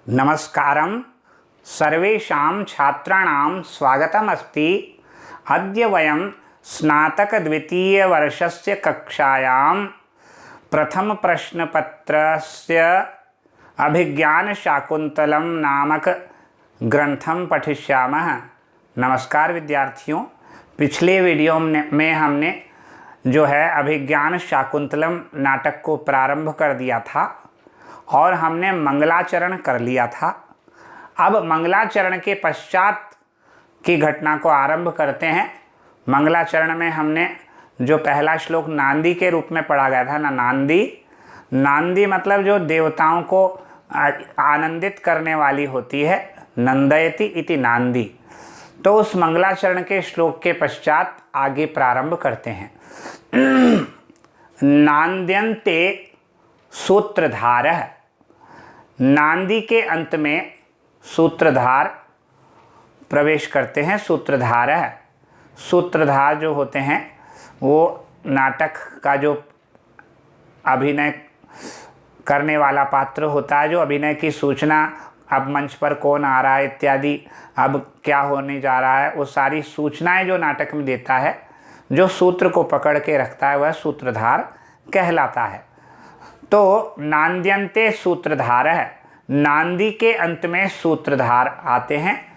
नमस्कारं सर्वेषां छात्राणां स्वागतमस्ति। अद्य वयं स्नातकद्वितीयवर्षस्य कक्षायां प्रथमप्रश्नपत्रस्य अभिज्ञानशाकुन्तलं नामक ग्रंथं पठिष्यामः। नमस्कार विद्यार्थियों, पिछले वीडियो में हमने जो है अभिज्ञान शाकुंतलम नाटक को प्रारंभ कर दिया था और हमने मंगलाचरण कर लिया था। अब मंगलाचरण के पश्चात की घटना को आरंभ करते हैं। मंगलाचरण में हमने जो पहला श्लोक नांदी के रूप में पढ़ा गया था ना, नांदी मतलब जो देवताओं को आनंदित करने वाली होती है, नंदयति इति नांदी। तो उस मंगलाचरण के श्लोक के पश्चात आगे प्रारंभ करते हैं। नांद्यन्ते सूत्रधारः, नांदी के अंत में सूत्रधार प्रवेश करते हैं। सूत्रधार जो होते हैं वो नाटक का जो अभिनय करने वाला पात्र होता है, जो अभिनय की सूचना, अब मंच पर कौन आ रहा है इत्यादि, अब क्या होने जा रहा है, वो सारी सूचनाएं जो नाटक में देता है, जो सूत्र को पकड़ के रखता है, वह सूत्रधार कहलाता है। तो नांद्यन्ते सूत्रधार है, नांदी के अंत में सूत्रधार आते हैं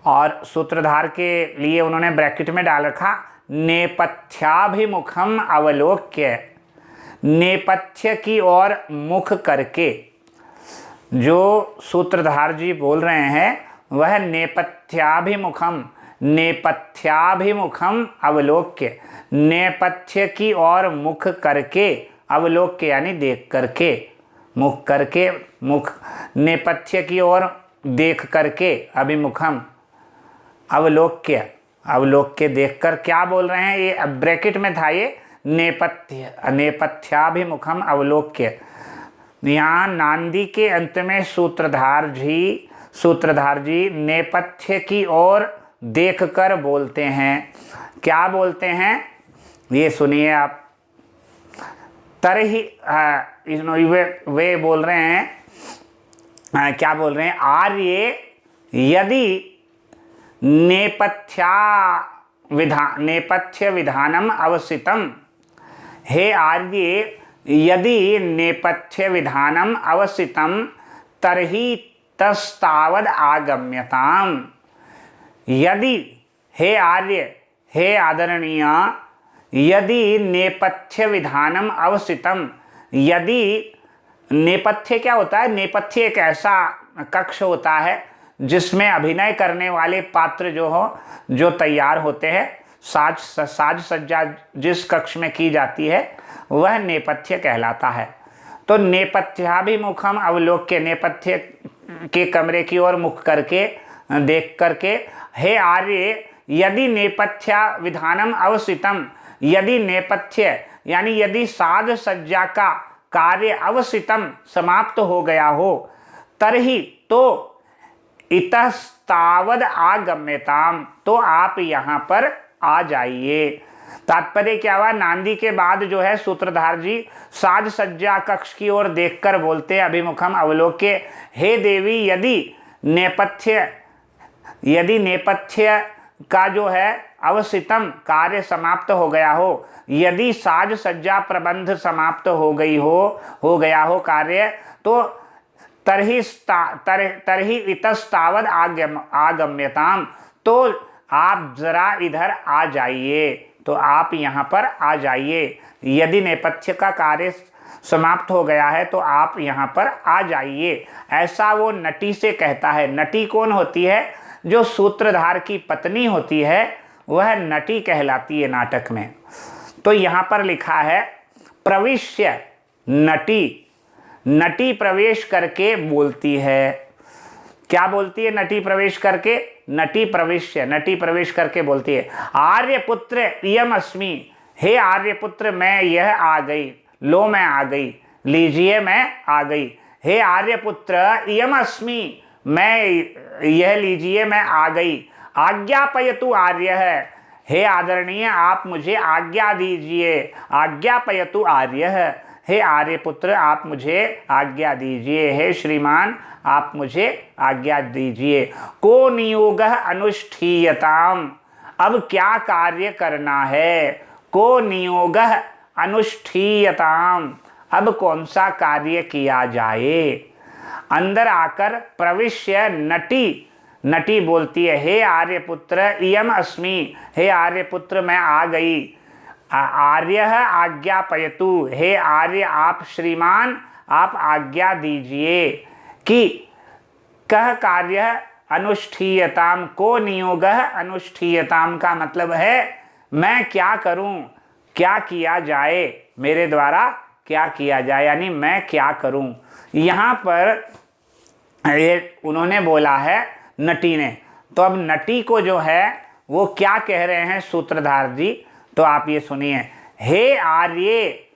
और सूत्रधार के लिए उन्होंने ब्रैकेट में डाल रखा नेपथ्याभिमुखम अवलोक्य, नेपथ्य की ओर मुख करके। जो सूत्रधार जी बोल रहे हैं वह नेपथ्याभिमुखम अवलोक्य, नेपथ्य की ओर मुख करके, अवलोक्य यानी देख करके, मुख नेपथ्य की ओर देख करके, अभिमुखम अवलोक्य देखकर क्या बोल रहे हैं, ये ब्रैकेट में था, ये नेपथ्याभिमुखम अवलोक्य। यहाँ नांदी के अंत में सूत्रधार जी नेपथ्य की ओर देखकर बोलते हैं। क्या बोलते हैं ये सुनिए आप। तरही वे बोल रहे हैं, क्या बोल रहे हैं, आर्य यदि नेपथ्य विधानम अवसितम, हे आर्य यदि नेपथ्य विधानम अवसितम तर्हि तस्तावद आगम्यताम। यदि, हे आर्य, हे आदरणीय, यदि नेपथ्य विधानम अवसितम, यदि नेपथ्य क्या होता है, नेपथ्य एक ऐसा कक्ष होता है जिसमें अभिनय करने वाले पात्र जो तैयार होते हैं, साज सज्जा जिस कक्ष में की जाती है वह नेपथ्य कहलाता है। तो नेपथ्याभिमुखम अवलोक्य, नेपथ्य के कमरे की ओर मुख करके, देख करके, हे आर्य यदि नेपथ्य विधानम अवसितम, यदि नेपथ्य यानी यदि साज सज्जा का कार्य अवसितम समाप्त हो गया हो, तरही तो इतस्तावद आगम्यताम, तो आप यहाँ पर आ जाइए। तात्पर्य क्या हुआ, नांदी के बाद जो है सूत्रधार जी साज सज्जा कक्ष की ओर देखकर बोलते हैं, अभिमुखम अवलोक्य, हे देवी यदि नेपथ्य का जो है अवसितम कार्य समाप्त हो गया हो, यदि साज सज्जा प्रबंध समाप्त हो गया हो कार्य, तो तरही इतस्तावद आगम्यताम, तो आप जरा इधर आ जाइए, तो आप यहाँ पर आ जाइए। यदि नेपथ्य का कार्य समाप्त हो गया है तो आप यहाँ पर आ जाइए, ऐसा वो नटी से कहता है। नटी कौन होती है, जो सूत्रधार की पत्नी होती है वह नटी कहलाती है नाटक में। तो यहाँ पर लिखा है प्रविश्य, नटी प्रवेश करके बोलती है। क्या बोलती है नटी प्रवेश करके, नटी प्रवेश करके बोलती है, आर्यपुत्र इयम अस्मि, हे आर्यपुत्र मैं यह आ गई, लो मैं आ गई, लीजिए मैं आ गई। हे आर्यपुत्र इयम अस्मि, मैं यह लीजिए मैं आ गई। आज्ञापयतु आर्य है, हे आदरणीय आप मुझे आज्ञा दीजिए, आज्ञापयतु आर्य है, हे आर्यपुत्र आप मुझे आज्ञा दीजिए, हे श्रीमान आप मुझे आज्ञा दीजिए। को नियोगः अनुष्ठीयताम, अब क्या कार्य करना है। को नियोगः अनुष्ठीयताम, अब कौन सा कार्य किया जाए। अंदर आकर प्रविश्य नटी बोलती है, हे आर्यपुत्र इयम अस्मि, हे आर्यपुत्र मैं आ गई। आर्यः आज्ञापयतु, हे आर्य आप श्रीमान आप आज्ञा दीजिए। कि कह कार्य अनुष्ठीयताम, को नियोगः अनुष्ठीयताम का मतलब है मैं क्या करूं, क्या किया जाए, मेरे द्वारा क्या किया जाए, यानी मैं क्या करूं। यहाँ पर ये उन्होंने बोला है नटी ने, तो अब नटी को जो है वो क्या कह रहे हैं सूत्रधार जी, तो आप ये सुनिए। हे आर्ये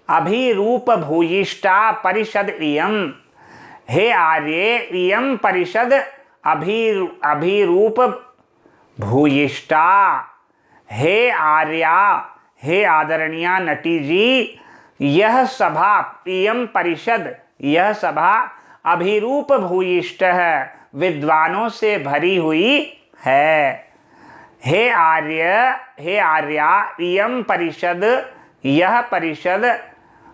अभिरूप भूयिष्ठा परिषद इयम, हे आर्ये इयम परिषद अभिरूप भूयिष्ठा। हे आर्या, हे आदरणीय नटी जी, यह सभा इयम परिषद, यह सभा अभिरूप भूयिष्ठ है, विद्वानों से भरी हुई है। हे आर्या इयम परिषद, यह परिषद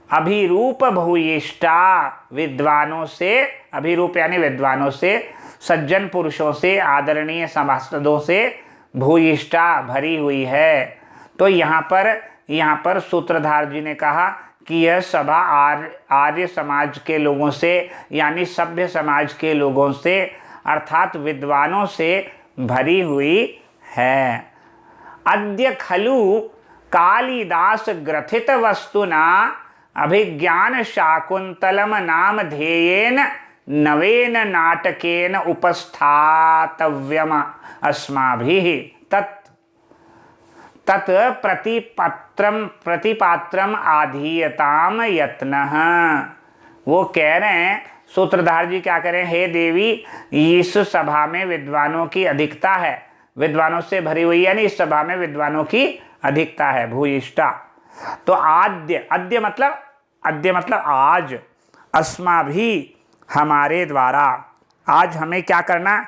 अभिरूप भूयिष्ठा, विद्वानों से, अभिरूप यानी विद्वानों से, सज्जन पुरुषों से, आदरणीय सभासदों से भूयिष्ठा भरी हुई है। तो यहाँ पर सूत्रधार जी ने कहा कि यह सभा आर्य समाज के लोगों से यानी सभ्य समाज के लोगों से अर्थात विद्वानों से भरी हुई है। अद्य खलु कालिदास ग्रथित वस्तुना अभिज्ञान शाकुंतलम नाम ध्येयेन नवेन नाटकेन उपस्थातव्यम अस्माभिः तत् प्रतिपात्रम आधीयताम यत्नः। वो कह रहे हैं सूत्रधार जी क्या करें, हे देवी इस सभा में विद्वानों की अधिकता है, विद्वानों से भरी हुई यानी इस सभा में विद्वानों की अधिकता है, भूयिष्ठा। तो अद्य मतलब आज, अस्मा भी हमारे द्वारा, आज हमें क्या करना,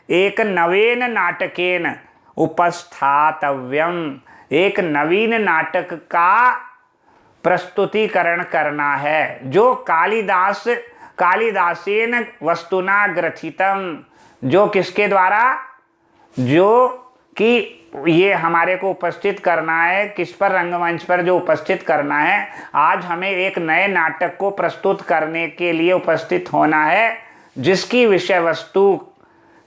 एक नवेन नाटकेन उपस्थातव्यम, एक नवीन नाटक का प्रस्तुतिकरण करना है, जो कालिदासेन वस्तुना ग्रथितम, जो किसके द्वारा, जो कि ये हमारे को उपस्थित करना है, किस पर, रंगमंच पर जो उपस्थित करना है। आज हमें एक नए नाटक को प्रस्तुत करने के लिए उपस्थित होना है, जिसकी विषय वस्तु,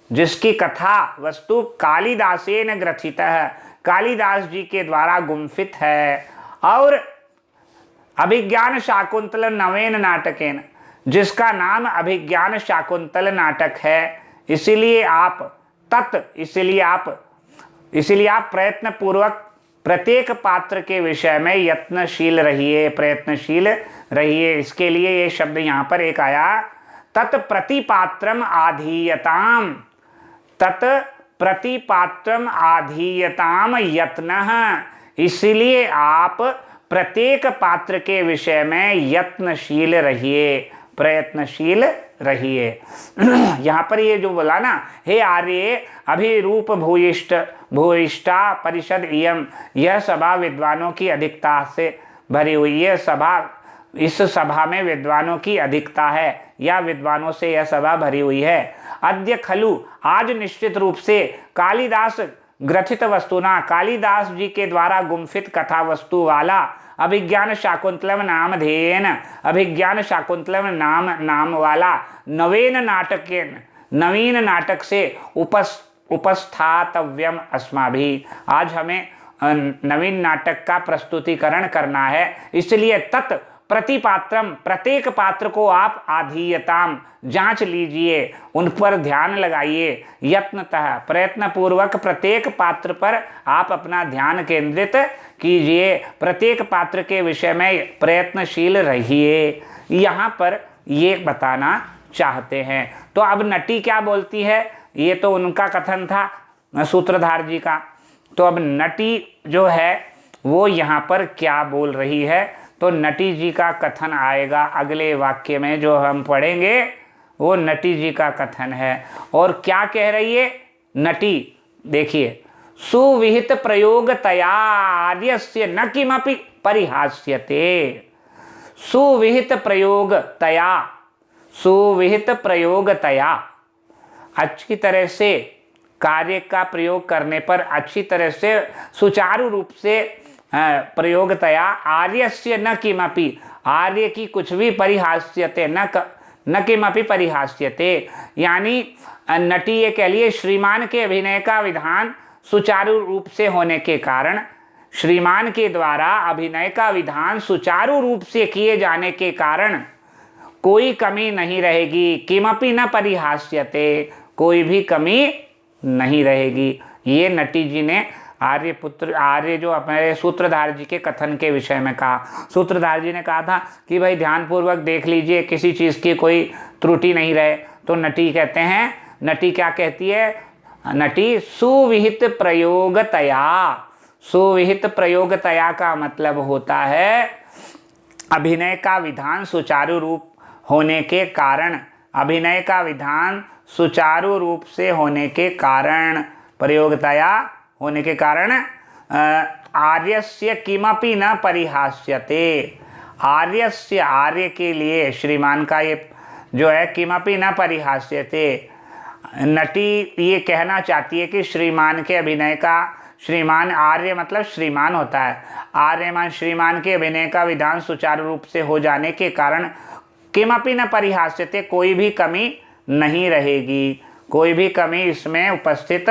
जिसकी कथा वस्तु कालिदासेन ग्रथित है, कालिदास जी के द्वारा गुम्फित है, और अभिज्ञान शाकुंतल नवेन नाटकेन, जिसका नाम अभिज्ञान शाकुंतल नाटक है। इसीलिए आप प्रयत्न पूर्वक प्रत्येक पात्र के विषय में यत्नशील रहिए, प्रयत्नशील रहिए। इसके लिए ये शब्द यहाँ पर एक आया, तत्प्रतिपात्रम आधीयताम, तत्प्रतिपात्रम आधीयताम यत्नः। इसलिए आप प्रत्येक पात्र के विषय में यत्नशील रहिए, प्रयत्नशील रहिए। यहाँ पर ये जो बोला ना, हे आर्य अभिरूप भूयिष्ठा परिषद इयम, यह सभा विद्वानों की अधिकता से भरी हुई है, सभा, इस सभा में विद्वानों की अधिकता है या विद्वानों से यह सभा भरी हुई है। अद्य खलु, आज निश्चित रूप से, कालिदास ग्रथित वस्तुना, कालिदास जी के द्वारा गुम्फित कथा वस्तु वाला, अभिज्ञान शाकुंतलम नाम ध्येयेन, अभिज्ञान शाकुंतलम नाम वाला नवीन नाटक से उपस्थातव्यम अस्माभिः, आज हमें नवीन नाटक का प्रस्तुतिकरण करना है। इसलिए तत् प्रतिपात्रम, प्रत्येक पात्र को आप आधीयताम जांच लीजिए, उन पर ध्यान लगाइए, यत्नतः प्रयत्न पूर्वक प्रत्येक पात्र पर आप अपना ध्यान केंद्रित कीजिए, प्रत्येक पात्र के विषय में प्रयत्नशील रहिए। यहाँ पर ये बताना चाहते हैं। तो अब नटी क्या बोलती है, ये तो उनका कथन था सूत्रधार जी का। तो अब नटी जो है वो यहाँ पर क्या बोल रही है, तो नटी जी का कथन आएगा अगले वाक्य में, जो हम पढ़ेंगे वो नटी जी का कथन है। और क्या कह रही है नटी, देखिए, सुविहित प्रयोगतया आर्यस्य न किमपि परिहास्यते। सुविहित प्रयोगतया, सुविहित प्रयोगतया, अच्छी तरह से कार्य का प्रयोग करने पर, अच्छी तरह से सुचारू रूप से प्रयोगतया आर्यस्य न किमपि, आर्य की कुछ भी परिहास्यते, न किमपि परिहास्यते, यानी नटी ये कह लिए श्रीमान के अभिनय का विधान सुचारू रूप से होने के कारण, श्रीमान के द्वारा अभिनय का विधान सुचारू रूप से किए जाने के कारण कोई कमी नहीं रहेगी। किमपि न परिहास्यते, कोई भी कमी नहीं रहेगी। ये नटी जी ने आर्य जो अपने सूत्रधार जी के कथन के विषय में कहा। सूत्रधार जी ने कहा था कि भाई ध्यानपूर्वक देख लीजिए, किसी चीज़ की कोई त्रुटि नहीं रहे। तो नटी कहते हैं, नटी क्या कहती है, नटी सुविहित प्रयोगतया। सुविहित प्रयोगतया का मतलब होता है अभिनय का विधान सुचारू रूप होने के कारण, अभिनय का विधान सुचारू रूप से होने के कारण, प्रयोगतया होने के कारण आर्यस्य किमपि न परिहास्यते। आर्यस्य, आर्य के लिए, श्रीमान का ये जो है किमपि न परिहास्यते, नटी ये कहना चाहती है कि श्रीमान के अभिनय का, श्रीमान आर्य मतलब श्रीमान होता है, आर्यमान श्रीमान के अभिनय का विधान सुचारू रूप से हो जाने के कारण किमपि न परिहास्यते, कोई भी कमी नहीं रहेगी, कोई भी कमी इसमें उपस्थित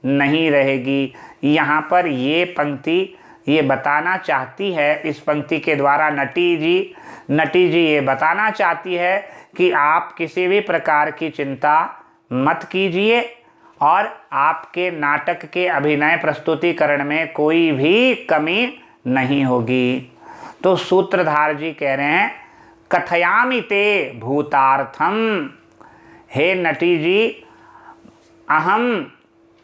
नहीं रहेगी। यहाँ पर ये पंक्ति ये बताना चाहती है, इस पंक्ति के द्वारा नटी जी ये बताना चाहती है कि आप किसी भी प्रकार की चिंता मत कीजिए और आपके नाटक के अभिनय प्रस्तुतिकरण में कोई भी कमी नहीं होगी। तो सूत्रधार जी कह रहे हैं, कथयामि ते भूतार्थम, हे नटी जी, अहम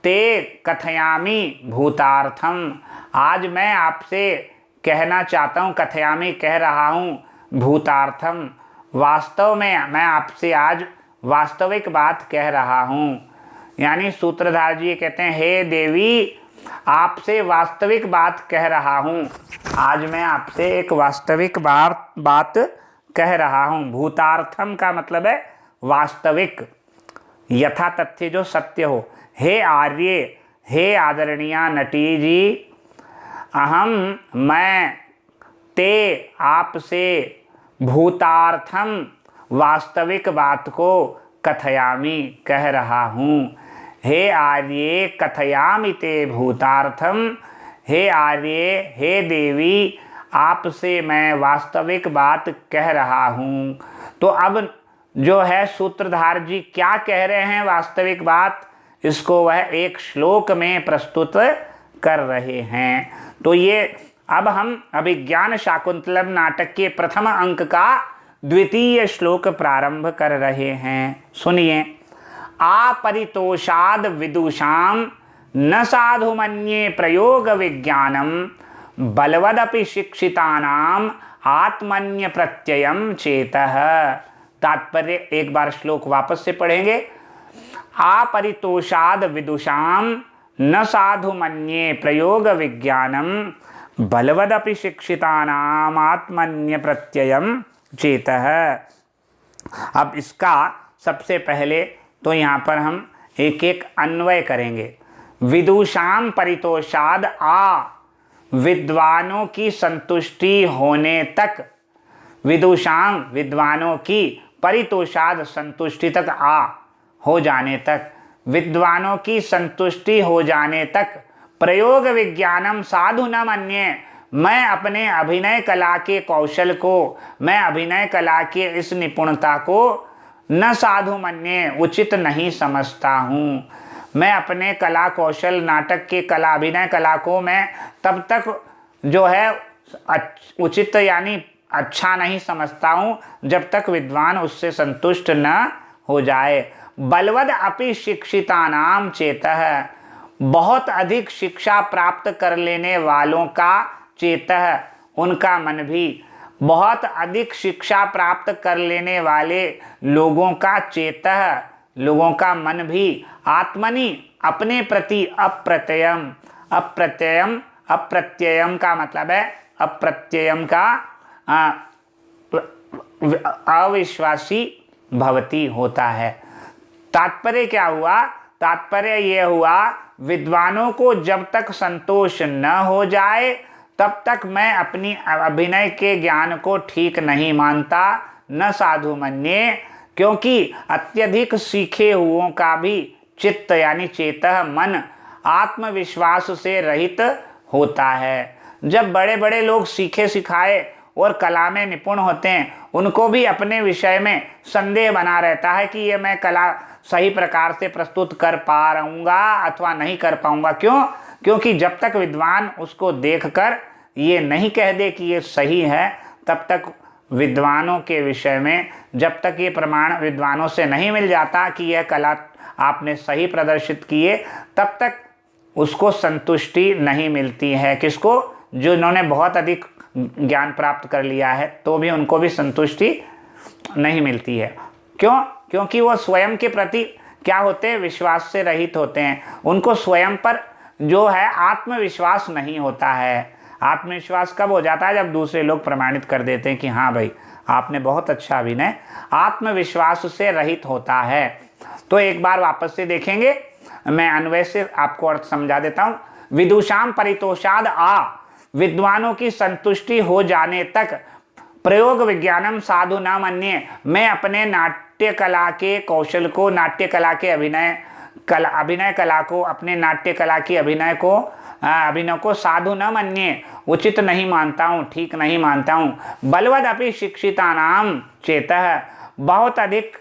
ते कथयामि भूतार्थम, आज मैं आपसे कहना चाहता हूँ, कथयामि कह रहा हूँ, भूतार्थम, वास्तव में मैं आपसे आज वास्तविक बात कह रहा हूँ। यानी सूत्रधार जी कहते हैं, हे देवी, आपसे वास्तविक बात कह रहा हूँ, आज मैं आपसे एक वास्तविक बात कह रहा हूँ। भूतार्थम का मतलब है वास्तविक, यथा तथ्य जो सत्य हो। हे आर्य, हे आदरणीया नटी जी, अहम मैं ते आपसे भूतार्थम वास्तविक बात को कथयामि कह रहा हूँ। हे आर्ये कथयामि ते भूतार्थम, हे आर्ये, हे देवी, आपसे मैं वास्तविक बात कह रहा हूँ। तो अब जो है सूत्रधार जी क्या कह रहे हैं वास्तविक बात, इसको वह एक श्लोक में प्रस्तुत कर रहे हैं। तो ये अब हम अभिज्ञान शाकुंतलम नाटक के प्रथम अंक का द्वितीय श्लोक प्रारंभ कर रहे हैं। सुनिए, आपरितोषाद विदुषाम न साधु मन्ये प्रयोग विज्ञानम बलवदपि शिक्षितानाम आत्मन्य प्रत्ययम चेतः। तात्पर्य एक बार श्लोक वापस से पढ़ेंगे। आपरितोषाद विदुषाम न साधु मन्ये प्रयोग विज्ञानम बलवदपि शिक्षितानाम आत्मन्य प्रत्ययम चेतः। अब इसका सबसे पहले तो यहाँ पर हम एक एक अन्वय करेंगे। विदुषाम परितोषाद आ, विद्वानों की संतुष्टि होने तक, विदुषाम विद्वानों की, परितोषाद संतुष्टि तक, आ हो जाने तक, विद्वानों की संतुष्टि हो जाने तक, प्रयोग विज्ञानम साधु न मन्ये, मैं अपने अभिनय कला के कौशल को, मैं अभिनय कला के इस निपुणता को न साधु मन्ये, उचित नहीं समझता हूँ। मैं अपने कला कौशल, नाटक के कला, अभिनय कला को मैं तब तक जो है उचित यानी अच्छा नहीं समझता हूँ जब तक विद्वान उससे संतुष्ट न हो जाए। बलवद अपि शिक्षितानाम चेतः, बहुत अधिक शिक्षा प्राप्त कर लेने वालों का चेतः, उनका मन भी। बहुत अधिक शिक्षा प्राप्त कर लेने वाले लोगों का चेतः, लोगों का मन भी, आत्मनि अपने प्रति अप्रत्ययम, अप्रत्ययम, अप्रत्ययम का मतलब है अप्रत्ययम का अविश्वासी भवती होता है। तात्पर्य क्या हुआ? तात्पर्य यह हुआ, विद्वानों को जब तक संतोष न हो जाए तब तक मैं अपनी अभिनय के ज्ञान को ठीक नहीं मानता, न साधु मन्ये, क्योंकि अत्यधिक सीखे हुओं का भी चित्त यानी चेतः मन आत्मविश्वास से रहित होता है। जब बड़े बड़े लोग सीखे सिखाए और कला में निपुण होते हैं, उनको भी अपने विषय में संदेह बना रहता है कि ये मैं कला सही प्रकार से प्रस्तुत कर पा रहूँगा अथवा नहीं कर पाऊँगा। क्यों? क्योंकि जब तक विद्वान उसको देखकर ये नहीं कह दे कि ये सही है, तब तक विद्वानों के विषय में जब तक ये प्रमाण विद्वानों से नहीं मिल जाता कि यह कला आपने सही प्रदर्शित किए, तब तक उसको संतुष्टि नहीं मिलती है। किसको? जो इन्होंने बहुत अधिक ज्ञान प्राप्त कर लिया है तो भी उनको भी संतुष्टि नहीं मिलती है। क्यों? क्योंकि वो स्वयं के प्रति क्या होते हैं? विश्वास से रहित होते हैं। उनको स्वयं पर जो है आत्मविश्वास नहीं होता है। आत्मविश्वास कब हो जाता है? जब दूसरे लोग प्रमाणित कर देते हैं कि हाँ भाई आपने बहुत अच्छा अभिनय। आत्मविश्वास से रहित होता है। तो एक बार वापस से देखेंगे, मैं अन्वय से आपको अर्थ समझा देता हूँ। विदुषाम परितोषाद आ, विद्वानों की संतुष्टि हो जाने तक प्रयोग विज्ञानम साधु न मन्ये, मैं अपने नाट्य कला के कौशल को, नाट्य कला के अभिनय कला को, अपने नाट्य कला की अभिनय को साधु न मन्ये, उचित नहीं मानता हूँ, ठीक नहीं मानता हूँ। बलवद अपि शिक्षितानाम चेतः, बहुत अधिक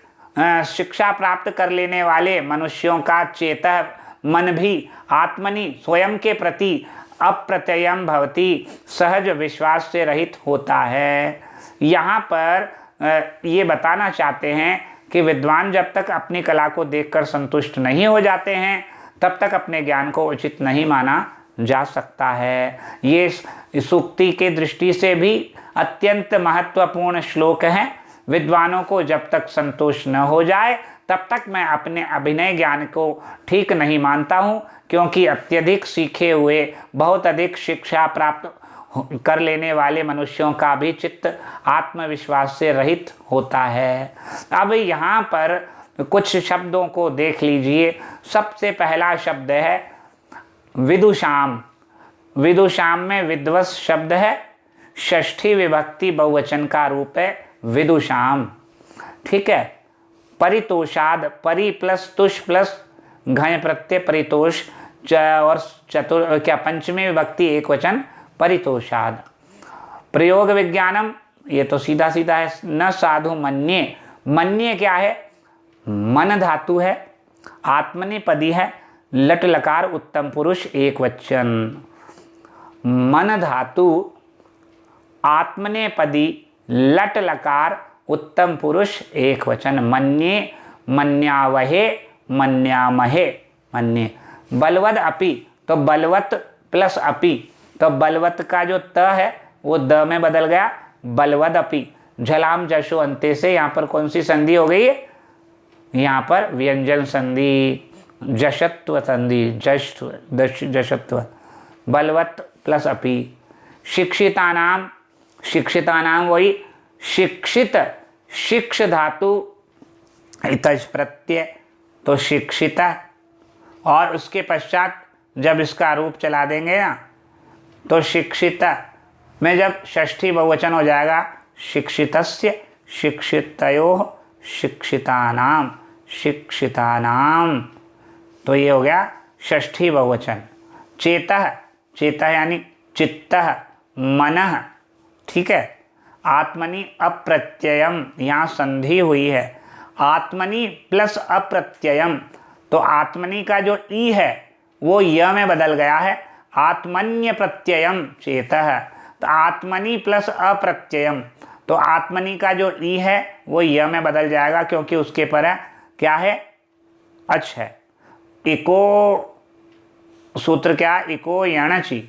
शिक्षा प्राप्त कर लेने वाले मनुष्यों का चेतः मन भी आत्मनि स्वयं के प्रति अप्रत्ययम भवति, सहज विश्वास से रहित होता है। यहाँ पर ये बताना चाहते हैं कि विद्वान जब तक अपनी कला को देखकर संतुष्ट नहीं हो जाते हैं तब तक अपने ज्ञान को उचित नहीं माना जा सकता है। ये सूक्ति के दृष्टि से भी अत्यंत महत्वपूर्ण श्लोक है। विद्वानों को जब तक संतोष न हो जाए तब तक मैं अपने अभिनय ज्ञान को ठीक नहीं मानता हूँ, क्योंकि अत्यधिक सीखे हुए, बहुत अधिक शिक्षा प्राप्त कर लेने वाले मनुष्यों का भी चित्त आत्मविश्वास से रहित होता है। अब यहाँ पर कुछ शब्दों को देख लीजिए। सबसे पहला शब्द है विदुषाम। विदुषाम में विद्वस शब्द है, षष्ठी विभक्ति बहुवचन का रूप है विदुषाम। ठीक है। परितोषाद, परि प्लस तुष प्लस घय प्रत्यय परितोष, और पंचमी विभक्ति एक वचन परितोषाद। प्रयोग विज्ञानम, ये तो सीधा सीधा है। न साधु मन्ये, मन्ये क्या है? मन धातु है, आत्मनेपदी है, लट लकार उत्तम पुरुष एक वचन। मन धातु आत्मनेपदी लट लकार उत्तम पुरुष एक वचन। मन्ये, मन्यावहे, मन्यामहे, मन्ये। बलवद अपि, तो बलवत प्लस अपि, तो बलवत का जो त है वो द में बदल गया, बलवद अपि। झलाम जशो अंते से यहाँ पर कौन सी संधि हो गई है? यहाँ पर व्यंजन संधि, जशत्व संधि, जशत्व। बलवत प्लस अपि। शिक्षितानाम, शिक्षितानाम वही शिक्षित, शिक्ष धातु इतज प्रत्यय, तो शिक्षिता, और उसके पश्चात जब इसका रूप चला देंगे ना तो शिक्षिता में जब षष्ठी बहुवचन हो जाएगा, शिक्षितस्य, शिक्षितयोः, शिक्षितानाम, शिक्षितानाम, तो ये हो गया षष्ठी बहुवचन। चेतः, चेतः यानी चित्तः, मनः। ठीक है। आत्मनि अप्रत्ययम, यहाँ संधि हुई है, आत्मनि प्लस अप्रत्ययम, तो आत्मनि का जो ई है वो य में बदल गया है, आत्मन्य प्रत्ययम चेतः। तो आत्मनि प्लस अप्रत्ययम, तो आत्मनि का जो ई है वो य में बदल जाएगा, क्योंकि उसके पर है क्या है? अच है। इको सूत्र क्या? इको यणचि,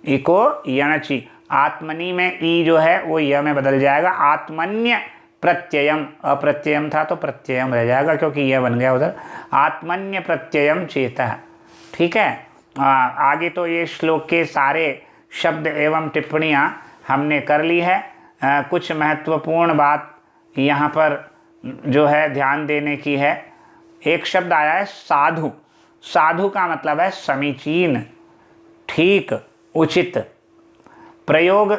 इको यणचि। आत्मनि में ई जो है वो य में बदल जाएगा। आत्मन्य प्रत्ययम, अप्रत्ययम था तो प्रत्ययम रह जाएगा क्योंकि यह बन गया उधर। आत्मन्य प्रत्ययम चेतः। ठीक है, आगे तो ये श्लोक के सारे शब्द एवं टिप्पणियाँ हमने कर ली है। कुछ महत्वपूर्ण बात यहाँ पर जो है ध्यान देने की है। एक शब्द आया है साधु। साधु का मतलब है समीचीन, ठीक, उचित। प्रयोग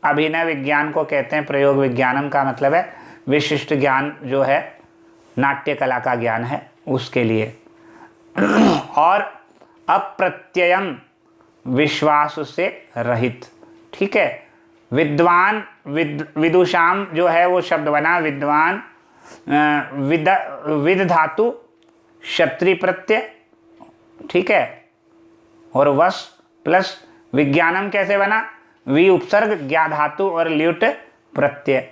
अभिनय विज्ञान को कहते हैं। प्रयोग विज्ञानम का मतलब है विशिष्ट ज्ञान, जो है नाट्य कला का ज्ञान है उसके लिए। और अप्रत्ययम, विश्वास से रहित। ठीक है, विद्वान, विदुषाम जो है वो शब्द बना विद्वान, विद धातु क्षत्रि प्रत्यय। ठीक है, और वस प्लस विज्ञानम कैसे बना, वि उपसर्ग ज्ञा धातु और ल्युट प्रत्यय।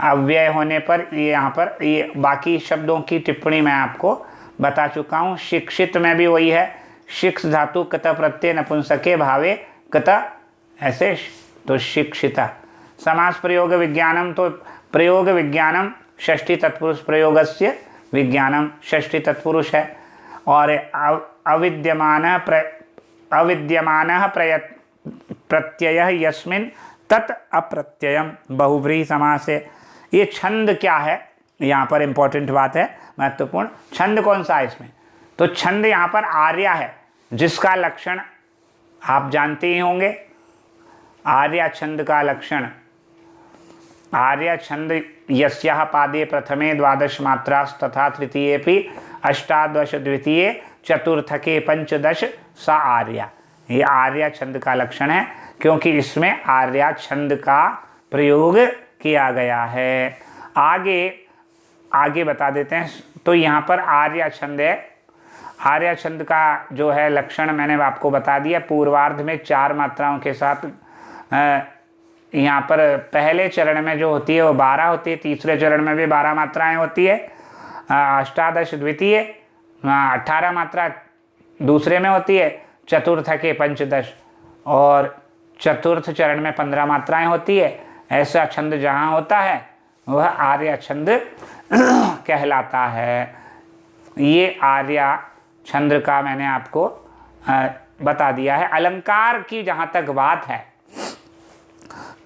अव्यय होने पर ये यहाँ पर ये बाकी शब्दों की टिप्पणी मैं आपको बता चुका हूँ। शिक्षित में भी वही है, शिक्ष धातु कत प्रत्यय नपुंसके भावे कत, ऐसे तो शिक्षिता। समास प्रयोग विज्ञानम, तो प्रयोग विज्ञानम षष्ठी तत्पुरुष प्रयोगस्य विज्ञानम षष्ठी तत्पुरुष है। और अविद्यमान प्रत्यय यस्मिन तत् अप्रत्ययम बहुव्रीहि समास है। ये छंद क्या है, यहाँ पर इंपॉर्टेंट बात है, महत्वपूर्ण। छंद कौन सा है इसमें, तो छंद यहाँ पर आर्या है, जिसका लक्षण आप जानते ही होंगे। आर्या छंद का लक्षण, आर्या छंद यस्याः पादे प्रथमे द्वादश मात्रास् तथा तृतीयेपि अष्टादश द्वितीये चतुर्थके पंचदश सा आर्या। ये आर्या छंद का लक्षण है क्योंकि इसमें आर्या छंद का प्रयोग किया गया है। आगे बता देते हैं। तो यहाँ पर आर्या छंद है। आर्या छंद का जो है लक्षण मैंने आपको बता दिया। पूर्वार्ध में 4 मात्राओं के साथ, यहाँ पर पहले चरण में जो होती है वो 12 होती है, तीसरे चरण में भी 12 मात्राएं होती है। अष्टादश द्वितीय 18 मात्रा दूसरे में होती है, चतुर्थ के पंचदश, और चतुर्थ चरण में 15 मात्राएं होती है। ऐसा छंद जहाँ होता है वह आर्या छंद कहलाता है। ये आर्या छंद का मैंने आपको बता दिया है। अलंकार की जहाँ तक बात है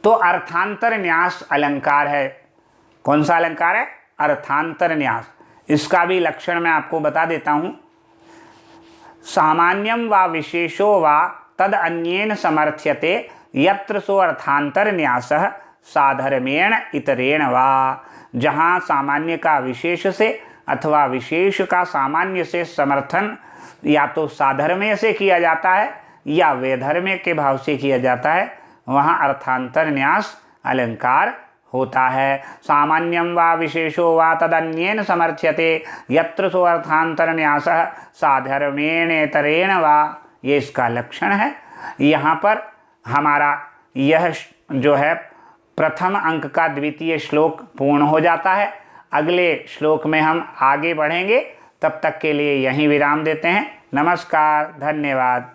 तो अर्थांतर न्यास अलंकार है। कौन सा अलंकार है, अर्थांतर न्यास। इसका भी लक्षण मैं आपको बता देता हूँ। सामान्यम वा विशेषो वा तद अन्येन समर्थ्यते यत्र सो अर्थांतर न्यासः साधर्मेण इतरेण वा। जहाँ सामान्य का विशेष से अथवा विशेष का सामान्य से समर्थन या तो साधर्म्य से किया जाता है या वैधर्म्य के भाव से किया जाता है, वहाँ अर्थांतर न्यास अलंकार होता है। सामान्यम वा विशेषो वा तदन्येन समर्थ्यते यत्र सो अर्थांतर न्यासः साधर्मेणेतरेण वा। ये इसका लक्षण है। यहाँ पर हमारा यह जो है प्रथम अंक का द्वितीय श्लोक पूर्ण हो जाता है। अगले श्लोक में हम आगे बढ़ेंगे। तब तक के लिए यहीं विराम देते हैं। नमस्कार, धन्यवाद।